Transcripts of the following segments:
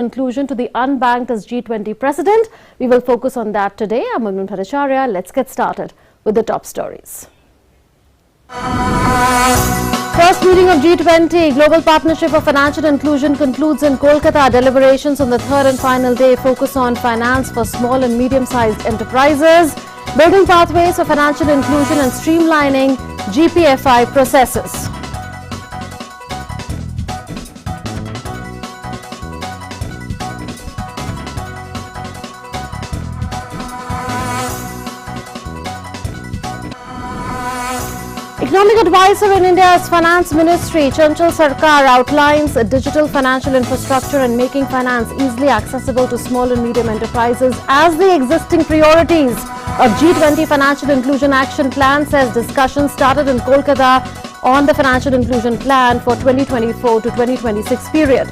Inclusion to the unbanked as G20 president. We will focus on that today. I'm Manun Bhattacharya. Let's get started with the top stories. First meeting of G20 Global Partnership for Financial Inclusion concludes in Kolkata. Deliberations on the third and final day focus on finance for small and medium-sized enterprises, building pathways for financial inclusion and streamlining GPFI processes. Economic advisor in India's Finance Ministry, Chanchal Sarkar, outlines a digital financial infrastructure and making finance easily accessible to small and medium enterprises as the existing priorities of G20 Financial Inclusion Action Plan, says discussions started in Kolkata on the Financial Inclusion Plan for 2024 to 2026 period.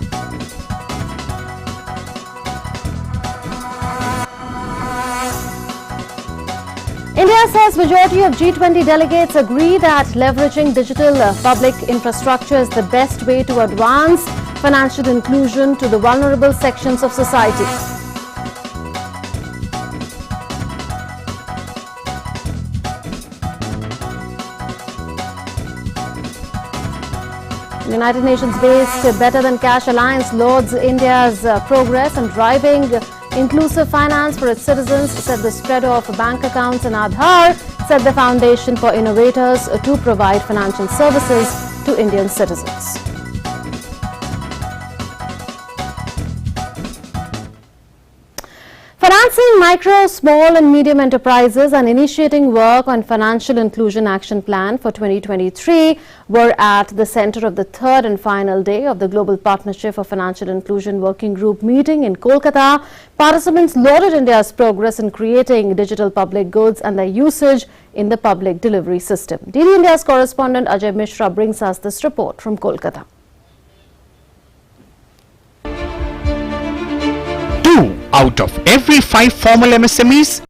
India says majority of G20 delegates agree that leveraging digital public infrastructure is the best way to advance financial inclusion to the vulnerable sections of society. The United Nations-based Better Than Cash Alliance lauds India's progress in driving inclusive finance for its citizens, said the spread of bank accounts and Aadhaar set the foundation for innovators to provide financial services to Indian citizens. Financing micro, small and medium enterprises and initiating work on Financial Inclusion Action Plan for 2023 were at the center of the third and final day of the Global Partnership for Financial Inclusion Working Group meeting in Kolkata. Participants lauded India's progress in creating digital public goods and their usage in the public delivery system. DD India's correspondent Ajay Mishra brings us this report from Kolkata. Out of every 5 formal MSMEs,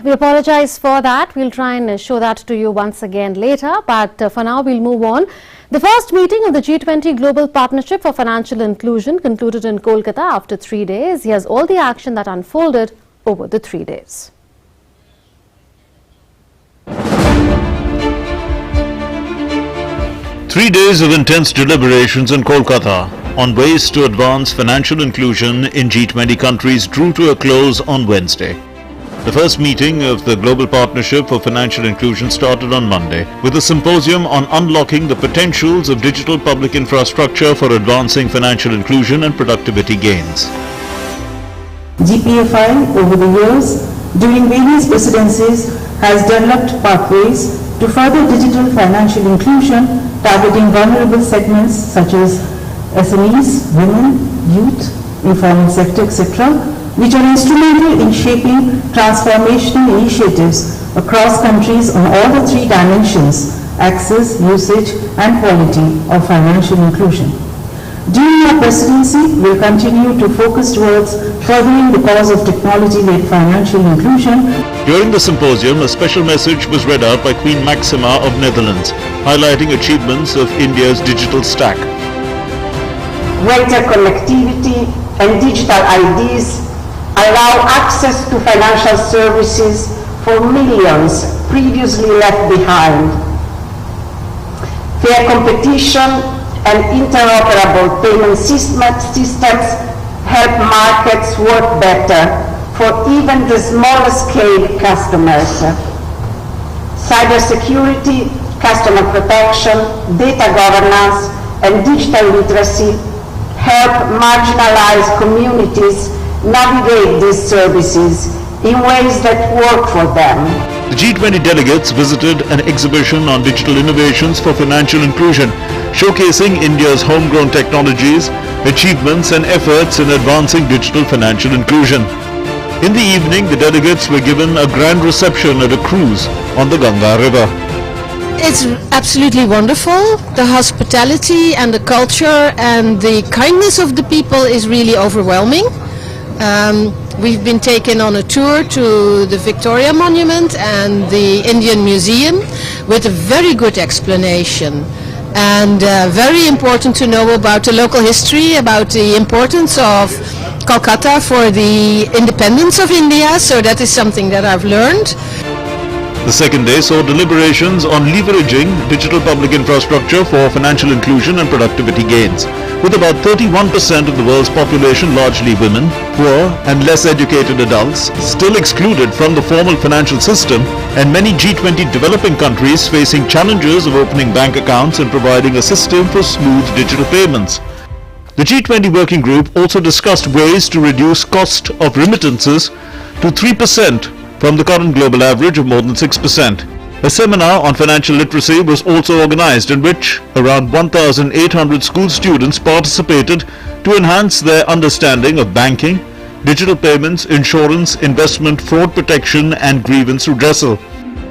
We apologize for that. We'll try and show that to you once again later. But for now, we'll move on. The first meeting of the G20 Global Partnership for Financial Inclusion concluded in Kolkata after 3 days. Here's all the action that unfolded over the 3 days. Three days of intense deliberations in Kolkata on ways to advance financial inclusion in G20 countries drew to a close on Wednesday. The first meeting of the Global Partnership for Financial Inclusion started on Monday with a symposium on unlocking the potentials of digital public infrastructure for advancing financial inclusion and productivity gains. GPFI over the years, during various presidencies, has developed pathways to further digital financial inclusion targeting vulnerable segments such as SMEs, women, youth, informal sector, etc., which are instrumental in shaping transformational initiatives across countries on all the 3 dimensions: access, usage and quality of financial inclusion. During our presidency, we will continue to focus towards furthering the cause of technology-led financial inclusion. During the symposium, a special message was read out by Queen Maxima of Netherlands, highlighting achievements of India's digital stack. Greater connectivity and digital IDs allow access to financial services for millions previously left behind. Fair competition and interoperable payment systems help markets work better for even the smallest scale customers. Cybersecurity, customer protection, data governance, and digital literacy help marginalized communities navigate these services in ways that work for them. The G20 delegates visited an exhibition on digital innovations for financial inclusion, showcasing India's homegrown technologies, achievements and efforts in advancing digital financial inclusion. In the evening, the delegates were given a grand reception at a cruise on the Ganga River. It's absolutely wonderful. The hospitality and the culture and the kindness of the people is really overwhelming. We've been taken on a tour to the Victoria Monument and the Indian Museum with a very good explanation. And very important to know about the local history, about the importance of Kolkata for the independence of India. So that is something that I've learned. The second day saw deliberations on leveraging digital public infrastructure for financial inclusion and productivity gains. With about 31% of the world's population largely women, poor and less educated adults still excluded from the formal financial system, and many G20 developing countries facing challenges of opening bank accounts and providing a system for smooth digital payments. The G20 working group also discussed ways to reduce cost of remittances to 3% from the current global average of more than 6%. A seminar on financial literacy was also organized, in which around 1,800 school students participated to enhance their understanding of banking, digital payments, insurance, investment, fraud protection and grievance redressal.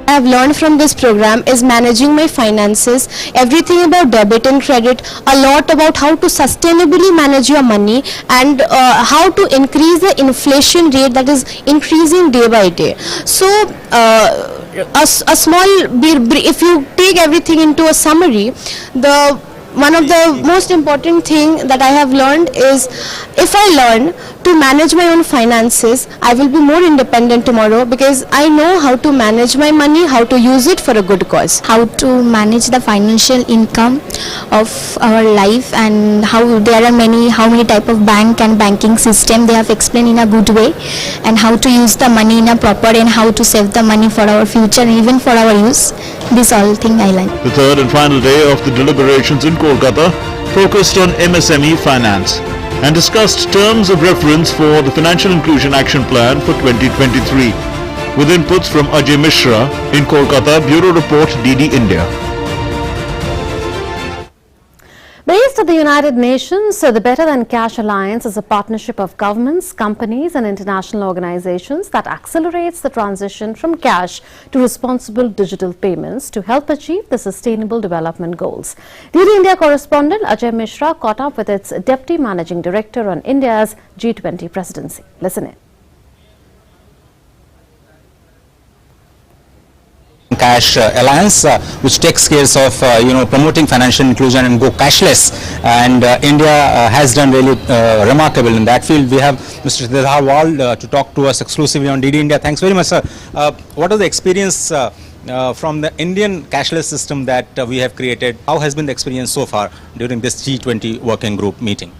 I have learned from this program is managing my finances, everything about debit and credit, a lot about how to sustainably manage your money and how to increase the inflation rate that is increasing day by day. So a small, if you take everything into a summary, one of the most important thing that I have learned is if I learn to manage my own finances, I will be more independent tomorrow because I know how to manage my money, how to use it for a good cause. How to manage the financial income of our life and how there are how many type of bank and banking system they have explained in a good way, and how to use the money in a proper and how to save the money for our future and even for our use. This all thing I learned. The third and final day of the deliberations in Kolkata focused on MSME finance and discussed terms of reference for the Financial Inclusion Action Plan for 2023. With inputs from Ajay Mishra in Kolkata, Bureau Report, DD India. Based at the United Nations, the Better Than Cash Alliance is a partnership of governments, companies and international organizations that accelerates the transition from cash to responsible digital payments to help achieve the Sustainable Development Goals. DD India correspondent Ajay Mishra caught up with its Deputy Managing Director on India's G20 presidency. Listen in. Cash Alliance, which takes care of promoting financial inclusion and go cashless, and India has done really remarkable in that field. We have Mr. Siddharwal to talk to us exclusively on DD India. Thanks very much, sir. What is the experience from the Indian cashless system that we have created? How has been the experience so far during this G20 working group meeting?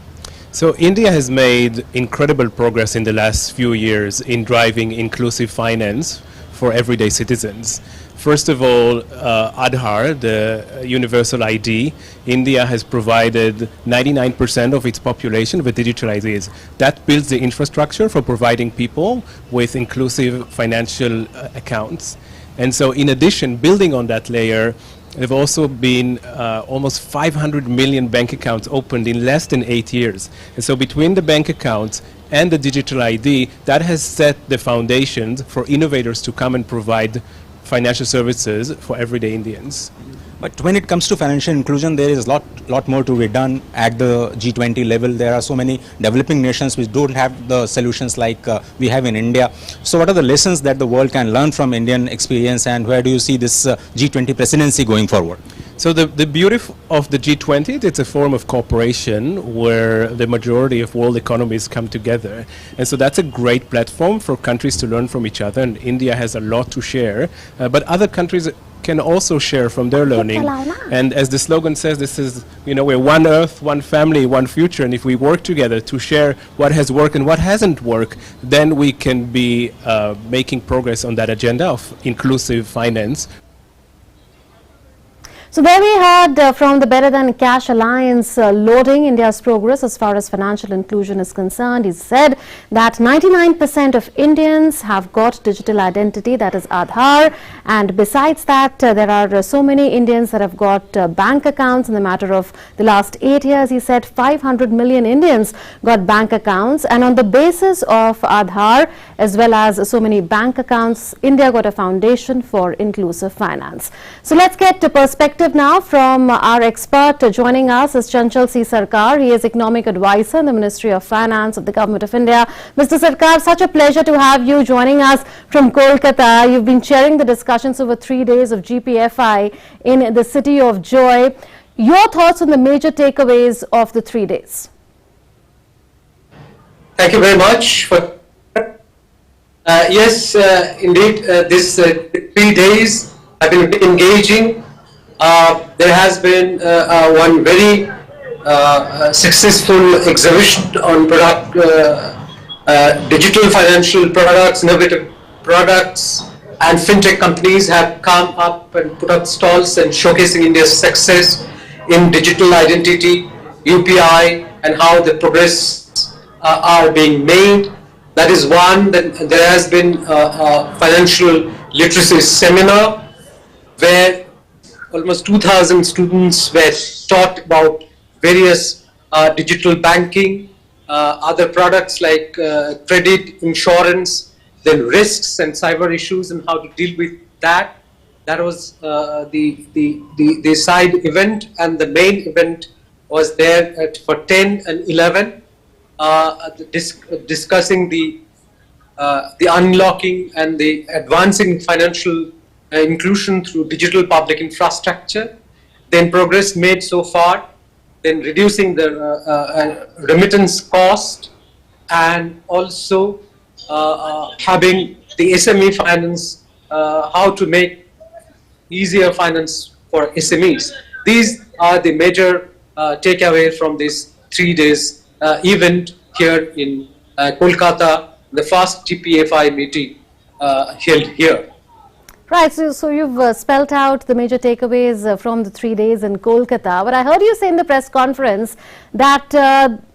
So India has made incredible progress in the last few years in driving inclusive finance for everyday citizens. First of all, Aadhaar, the universal ID, India has provided 99% of its population with digital IDs. That builds the infrastructure for providing people with inclusive financial accounts. And so in addition, building on that layer, there have also been almost 500 million bank accounts opened in less than 8 years. And so between the bank accounts and the digital ID, that has set the foundations for innovators to come and provide financial services for everyday Indians. But when it comes to financial inclusion, there is a lot more to be done at the G20 level. There are so many developing nations which don't have the solutions like we have in India. So what are the lessons that the world can learn from Indian experience, and where do you see this G20 presidency going forward? So the beauty of the G20, it's a form of cooperation where the majority of world economies come together. And so that's a great platform for countries to learn from each other. And India has a lot to share, but other countries can also share from their learning. And as the slogan says, this is, we're one earth, one family, one future. And if we work together to share what has worked and what hasn't worked, then we can be making progress on that agenda of inclusive finance. So there we had from the Better Than Cash Alliance lauding India's progress as far as financial inclusion is concerned. He said that 99% of Indians have got digital identity, that is Aadhaar, and besides that there are so many Indians that have got bank accounts. In the matter of the last 8 years, he said 500 million Indians got bank accounts, and on the basis of Aadhaar as well as so many bank accounts, India got a foundation for inclusive finance. So let's get to perspective now from our expert. Joining us is Chanchal C. Sarkar. He is Economic Advisor in the Ministry of Finance of the Government of India. Mr. Sarkar, such a pleasure to have you joining us from Kolkata. You've been chairing the discussions over 3 days of GPFI in the City of Joy. Your thoughts on the major takeaways of the 3 days? Thank you very much. Yes, indeed, these 3 days have been engaging. There has been one very successful exhibition on digital financial products, innovative products, and fintech companies have come up and put up stalls and showcasing India's success in digital identity, UPI, and how the progress are being made. That is one. Then there has been a financial literacy seminar where almost 2,000 students were taught about various digital banking, other products like credit, insurance, then risks and cyber issues and how to deal with that. That was the side event, and the main event was there for 10 and 11, discussing the unlocking and the advancing financial inclusion through digital public infrastructure, then progress made so far, then reducing the remittance cost, and also having the SME finance, how to make easier finance for SMEs. These are the major takeaway from this 3 days event here in Kolkata, the first GPFI meeting held here. Right, so you've spelt out the major takeaways from the 3 days in Kolkata. But I heard you say in the press conference that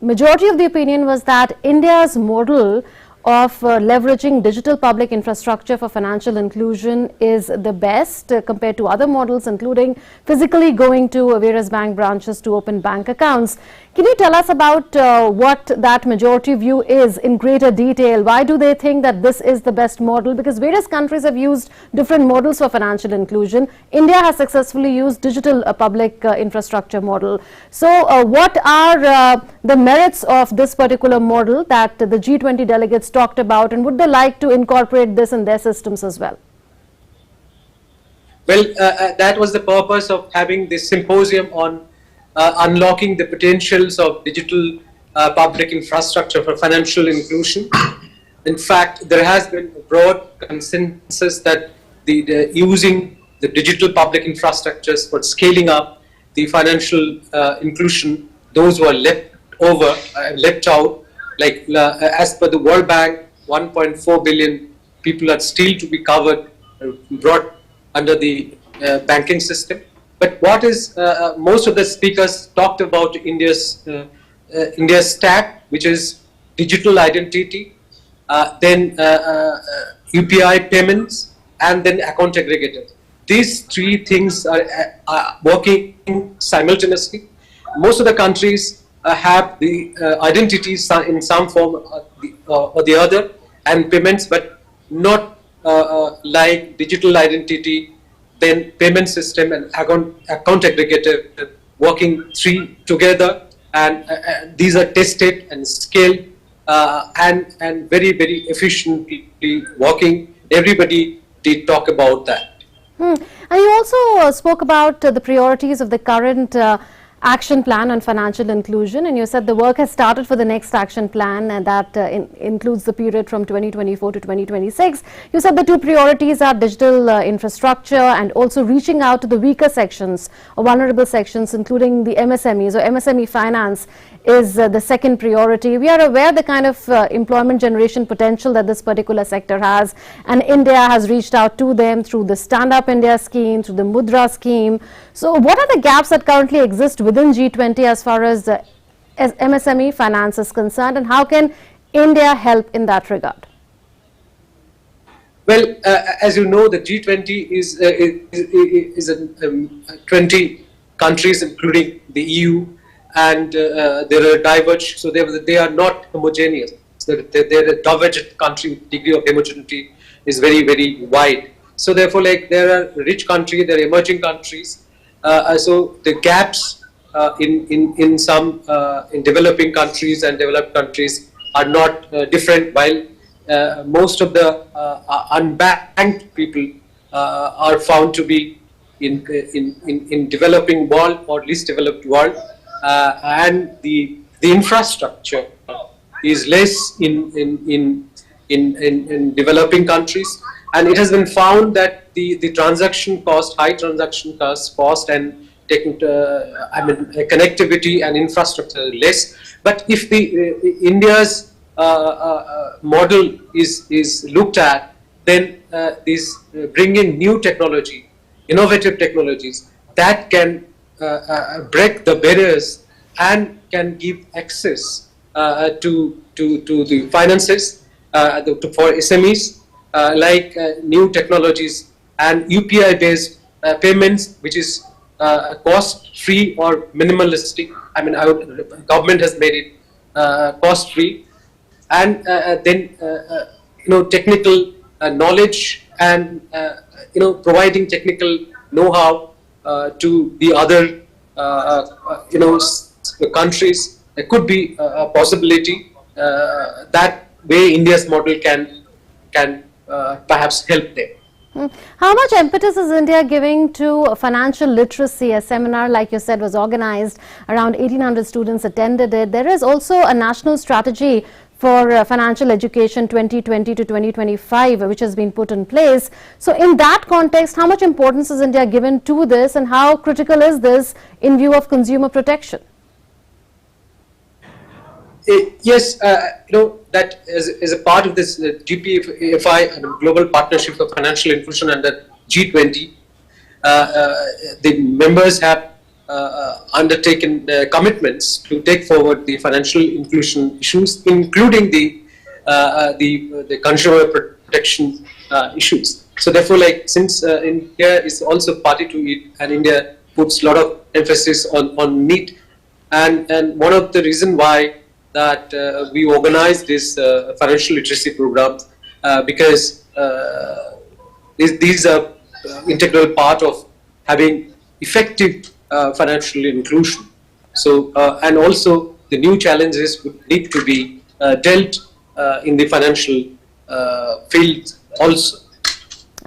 majority of the opinion was that India's model of leveraging digital public infrastructure for financial inclusion is the best compared to other models, including physically going to various bank branches to open bank accounts. Can you tell us about what that majority view is in greater detail? Why do they think that this is the best model? Because various countries have used different models for financial inclusion. India has successfully used digital public infrastructure model. So what are the merits of this particular model that the G20 delegates talked about, and would they like to incorporate this in their systems as well? Well, that was the purpose of having this symposium on unlocking the potentials of digital public infrastructure for financial inclusion. In fact, there has been a broad consensus that using the digital public infrastructures for scaling up the financial inclusion, those who are left out, like as per the World Bank, 1.4 billion people are still to be covered, brought under the banking system. But what is most of the speakers talked about India's stack, which is digital identity, then UPI payments, and then account aggregator. These three things are working simultaneously. Most of the countries have the identities in some form or the other, and payments, but not like digital identity, then payment system and account aggregator working three together, and these are tested and scaled and very, very efficiently working. Everybody did talk about that. And you also spoke about the priorities of the current action plan on financial inclusion, and you said the work has started for the next action plan, and that includes the period from 2024 to 2026. You said the two priorities are digital infrastructure and also reaching out to the weaker sections or vulnerable sections, including the MSMEs or MSME finance is the second priority. We are aware the kind of employment generation potential that this particular sector has, and India has reached out to them through the Stand Up India scheme, through the Mudra scheme. So what are the gaps that currently exist within G20 as far as MSME finance is concerned, and how can India help in that regard? Well, as you know, the G20 is 20 countries, including the EU, and there are diverged, so they are not homogeneous. So they're a divergent country. Degree of homogeneity is very, very wide. So therefore, like, there are rich countries, there are emerging countries. So the gaps in some in developing countries and developed countries are not different, while most of the unbanked people are found to be in developing world or least developed world, and the infrastructure is less in developing countries, and it has been found that the transaction cost, high transaction cost, and connectivity and infrastructure is less. But if India's model is looked at, then these bring in new technology, innovative technologies that can break the barriers and can give access to the finances for SMEs, like new technologies and UPI based payments, which is cost free or minimalistic. Government has made it cost free, and then technical knowledge and providing technical know-how to the other countries. There could be a possibility that way India's model can perhaps help them. How much impetus is India giving to financial literacy? A seminar, like you said, was organized. Around 1,800 students attended it. There is also a national strategy for financial education 2020 to 2025, which has been put in place. So in that context, how much importance is India given to this, and how critical is this in view of consumer protection? Yes, that is a part of this GPFI, Global Partnership for Financial Inclusion under G20. The members have undertaken commitments to take forward the financial inclusion issues, including the consumer protection issues. So therefore, like, since India is also party to it, and India puts a lot of emphasis on need, and one of the reason why that we organize this financial literacy programs, because these are integral part of having effective financial inclusion. So and also the new challenges would need to be dealt in the financial field also.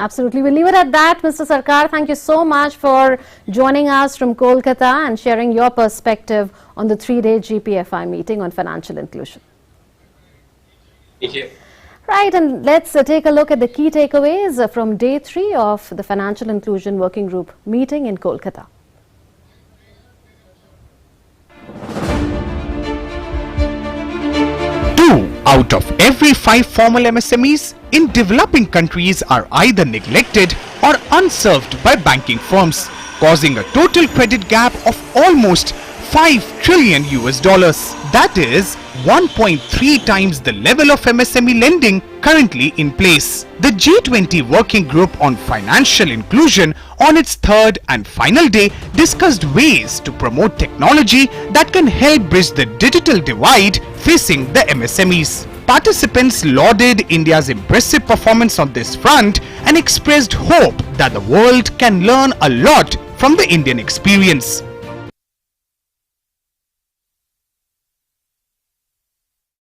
Absolutely. We'll leave it at that. Mr. Sarkar, thank you so much for joining us from Kolkata and sharing your perspective on the 3-day GPFI meeting on financial inclusion. Thank you. Right, and let's take a look at the key takeaways from day 3 of the Financial Inclusion Working Group meeting in Kolkata. Out of every 5 formal MSMEs in developing countries are either neglected or unserved by banking firms, causing a total credit gap of almost $5 trillion. That is 1.3 times the level of MSME lending currently in place. The G20 Working Group on Financial Inclusion on its third and final day discussed ways to promote technology that can help bridge the digital divide facing the MSMEs. Participants lauded India's impressive performance on this front and expressed hope that the world can learn a lot from the Indian experience.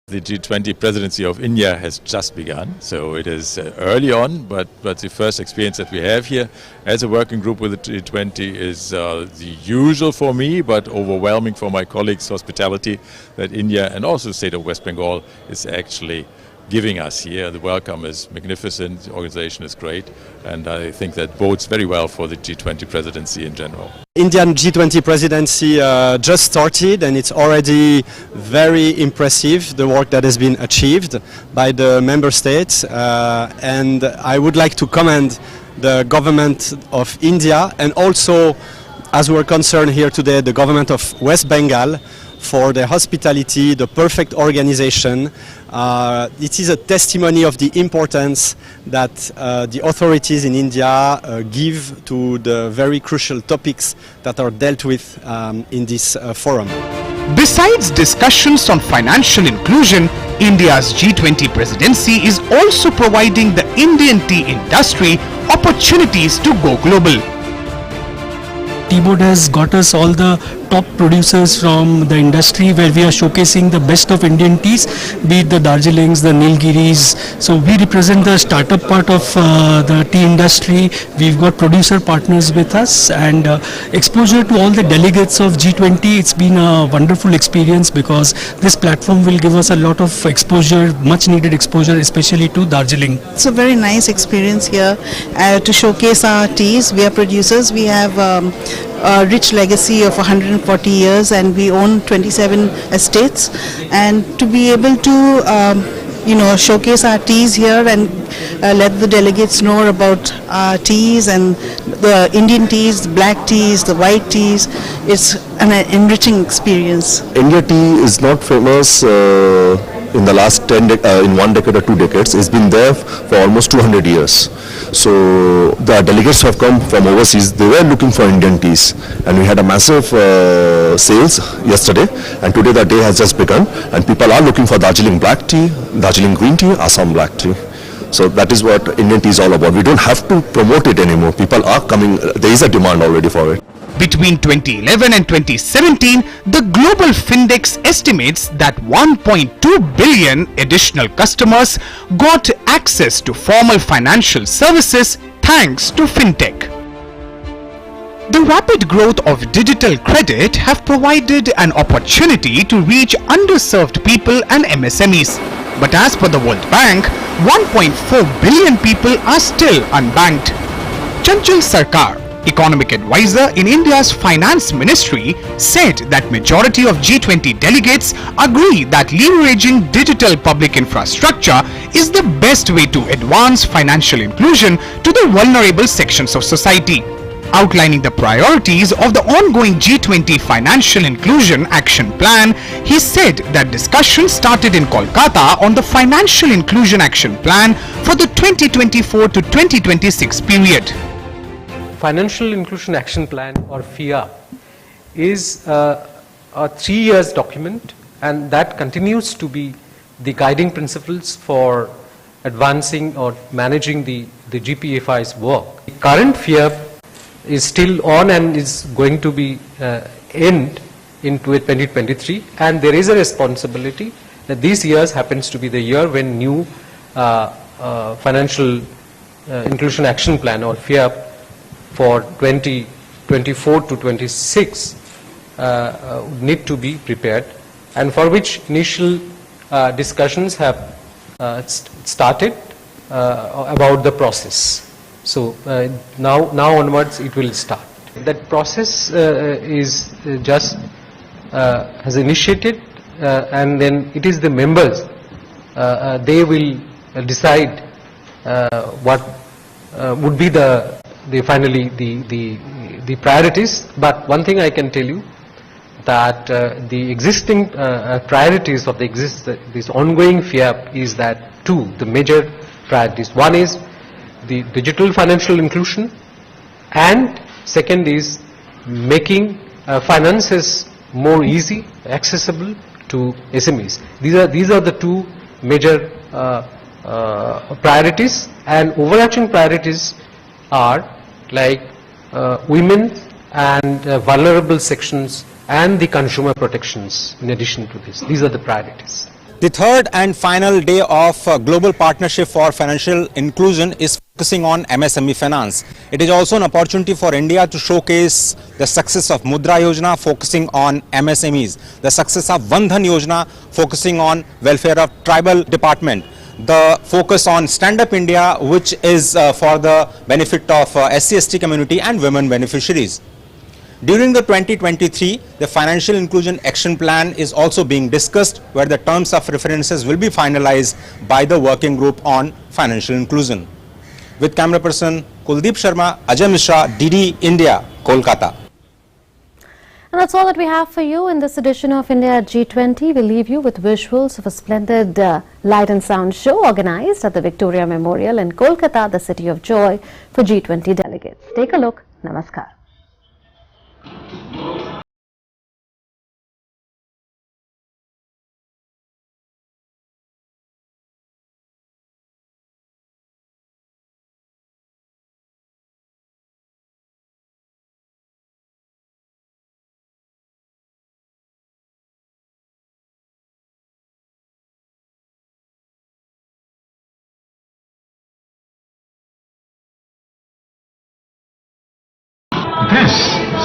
The G20 presidency of India has just begun, so it is early on, but the first experience that we have here as a working group with the G20 is the usual for me, but overwhelming for my colleagues' hospitality, that India and also the state of West Bengal is actually giving us here. The welcome is magnificent, the organization is great, and I think that bodes very well for the G20 presidency in general. Indian G20 presidency just started, and it's already very impressive, the work that has been achieved by the member states, and I would like to commend the government of India and also, as we're concerned here today, the government of West Bengal for their hospitality, the perfect organization. It is a testimony of the importance that the authorities in India give to the very crucial topics that are dealt with in this forum. Besides discussions on financial inclusion, India's G20 presidency is also providing the Indian tea industry opportunities to go global. Tea Board has got us all the top producers from the industry, where we are showcasing the best of Indian teas, be it the Darjeelings, the Nilgiris. So we represent the startup part of the tea industry. We've got producer partners with us, and exposure to all the delegates of G20. It's been a wonderful experience because this platform will give us a lot of exposure, much needed exposure, especially to Darjeeling. It's a very nice experience here to showcase our teas. We are producers. We have a rich legacy of 140 years, and we own 27 estates, and to be able to showcase our teas here and let the delegates know about our teas and the Indian teas, the black teas, the white teas, it's an enriching experience. India tea is not famous in the last in 1 decade or 2 decades. It's been there for almost 200 years. So the delegates who have come from overseas, they were looking for Indian teas, and we had a massive sales yesterday, and today the day has just begun, and people are looking for Darjeeling black tea, Darjeeling green tea, Assam black tea. So that is what Indian tea is all about. We don't have to promote it anymore. People are coming, there is a demand already for it. Between 2011 and 2017, the Global Findex estimates that 1.2 billion additional customers got access to formal financial services thanks to fintech. The rapid growth of digital credit have provided an opportunity to reach underserved people and MSMEs. But as per the World Bank, 1.4 billion people are still unbanked. Chanchal Sarkar, economic advisor in India's finance ministry, said that majority of G20 delegates agree that leveraging digital public infrastructure is the best way to advance financial inclusion to the vulnerable sections of society. Outlining the priorities of the ongoing G20 Financial Inclusion Action Plan, he said that discussions started in Kolkata on the Financial Inclusion Action Plan for the 2024 to 2026 period. Financial Inclusion Action Plan, or FIA, is a 3 years document, and that continues to be the guiding principles for advancing or managing the GPFI's work. The current FIA is still on and is going to be end in 2023, and there is a responsibility that this year happens to be the year when new Financial Inclusion Action Plan, or FIA, for 2024 to 26 need to be prepared, and for which initial discussions have started about the process. So now onwards it will start. That process is just has initiated, and then it is the members, they will decide what would be finally the priorities. But one thing I can tell you, that the existing priorities of this ongoing FIAP is that the major priorities. One is the digital financial inclusion, and second is making finances more easy, accessible to SMEs. These are the two major priorities, and overarching priorities are like women and vulnerable sections and the consumer protections. In addition to this, these are the priorities. The third and final day of Global Partnership for Financial Inclusion is focusing on MSME finance. It is also an opportunity for India to showcase the success of Mudra Yojana, focusing on MSMEs, the success of Vandhan Yojana, focusing on welfare of tribal department, the focus on Stand Up India, which is for the benefit of SC/ST community and women beneficiaries. During the 2023, the Financial Inclusion Action Plan is also being discussed, where the terms of references will be finalized by the Working Group on Financial Inclusion. With camera person Kuldeep Sharma, Ajay Mishra, DD India, Kolkata. And that's all that we have for you in this edition of India at G20. We'll leave you with visuals of a splendid light and sound show organized at the Victoria Memorial in Kolkata, the city of joy, for G20 delegates. Take a look. Namaskar. This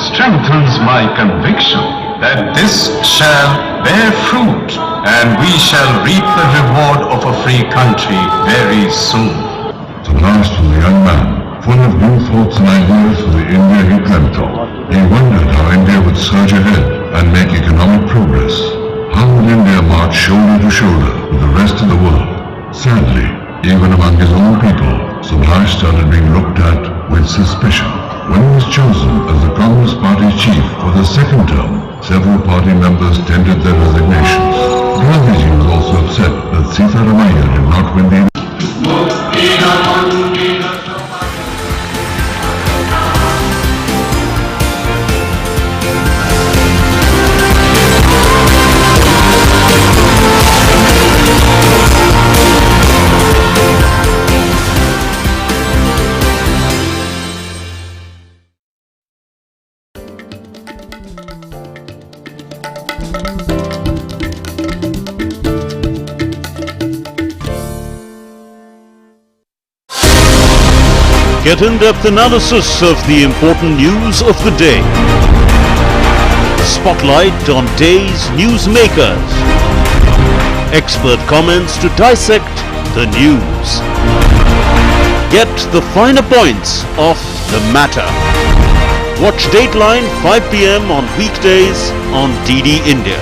strengthens my conviction that this shall bear fruit and we shall reap the reward of a free country very soon. The last was a young man, full of new thoughts and ideas for the India he dreamt of. He wondered how India would surge ahead and make economic progress. How would India march shoulder to shoulder with the rest of the world? Sadly, even among his own people, Subhash started being looked at with suspicion. When he was chosen as the Congress Party chief for the second term, several party members tendered their resignations. Gandhiji was also upset that Sitaramaiah did not win the Get in-depth analysis of the important news of the day. Spotlight on day's newsmakers. Expert comments to dissect the news. Get the finer points of the matter. Watch Dateline 5 p.m. on weekdays on DD India.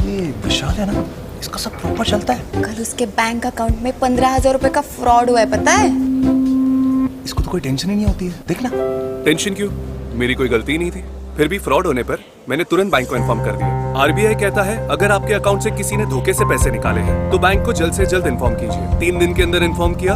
ये विशाल है ना, इसका सब proper चलता है। कल उसके bank account में 15,000 रुपए का फ्रॉड हुआ है, पता है? इसको तो कोई टेंशन ही नहीं होती है, देखना। टेंशन क्यों? मेरी कोई गलती नहीं थी। फिर भी फ्रॉड होने पर मैंने तुरंत बैंक को इन्फॉर्म कर दिया। आरबीआई कहता है अगर आपके अकाउंट से किसी ने धोखे से पैसे निकाले हैं तो बैंक को जल्द से जल्द इन्फॉर्म कीजिए। 3 दिन के अंदर इन्फॉर्म किया